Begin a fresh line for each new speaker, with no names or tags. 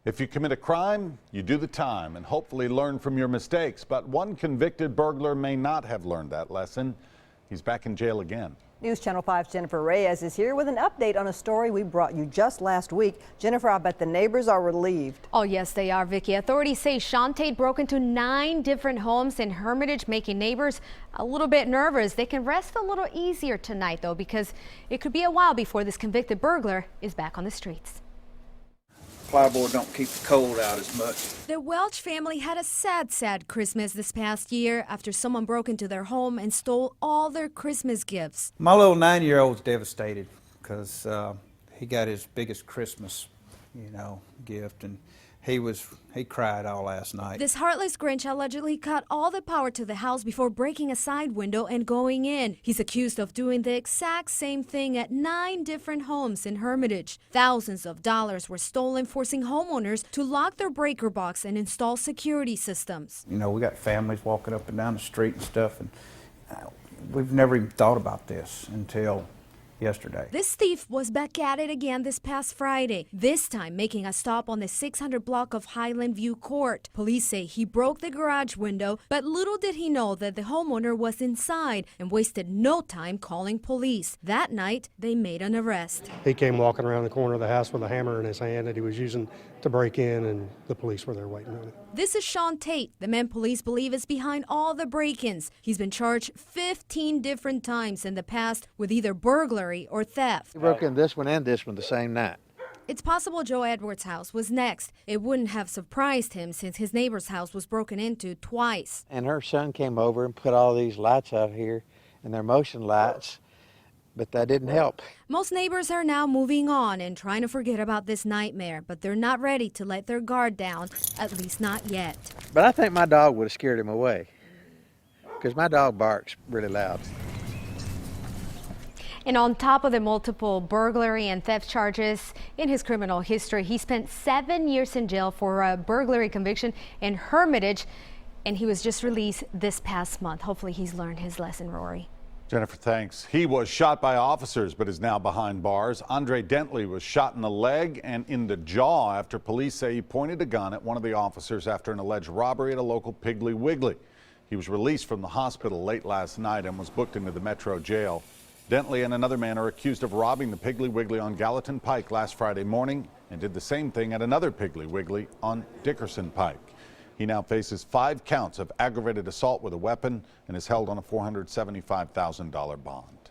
If you commit a crime, you do the time and hopefully learn from your mistakes. But one convicted burglar may not have learned that lesson. He's back in jail again.
News Channel 5's Jennifer Reyes is here with an update on a story we brought you just last week. Jennifer, I bet the neighbors are relieved.
Oh, yes, they are, Vicki. Authorities say Sean Tate broke into 9 different homes in Hermitage, making neighbors a little bit nervous. They can rest a little easier tonight, though, because it could be a while before this convicted burglar is back on the streets.
Plyboard don't keep the cold out as much.
The Welch family had a sad Christmas this past year after someone broke into their home and stole all their Christmas gifts.
My little 9-year-old's devastated because he got his biggest Christmas, gift, and he cried all last night.
This heartless Grinch allegedly cut all the power to the house before breaking a side window and going in. He's accused of doing the exact same thing at 9 different homes in Hermitage. Thousands of dollars were stolen, forcing homeowners to lock their breaker box and install security systems.
We got families walking up and down the street and stuff, and we've never even thought about this until yesterday.
This thief was back at it again this past Friday, this time making a stop on the 600 block of Highland View Court. Police say he broke the garage window, but little did he know that the homeowner was inside and wasted no time calling police. That night, they made an arrest.
He came walking around the corner of the house with a hammer in his hand that he was using to break in, and the police were there waiting on him.
This is Sean Tate, the man police believe is behind all the break-ins. He's been charged 15 different times in the past with either burglary or theft.
He broke in this one and this one the same night.
It's possible Joe Edwards' house was next. It wouldn't have surprised him since his neighbor's house was broken into twice.
And her son came over and put all these lights out here, and they're motion lights, but that didn't help.
Most neighbors are now moving on and trying to forget about this nightmare, but they're not ready to let their guard down, at least not yet.
But I think my dog would have scared him away, because my dog barks really loud.
And on top of the multiple burglary and theft charges in his criminal history, he spent 7 years in jail for a burglary conviction in Hermitage, and he was just released this past month. Hopefully he's learned his lesson, Rory.
Jennifer, thanks. He was shot by officers but is now behind bars. Andre Dentley was shot in the leg and in the jaw after police say he pointed a gun at one of the officers after an alleged robbery at a local Piggly Wiggly. He was released from the hospital late last night and was booked into the Metro jail. Dentley and another man are accused of robbing the Piggly Wiggly on Gallatin Pike last Friday morning and did the same thing at another Piggly Wiggly on Dickerson Pike. He now faces 5 counts of aggravated assault with a weapon and is held on a $475,000 bond.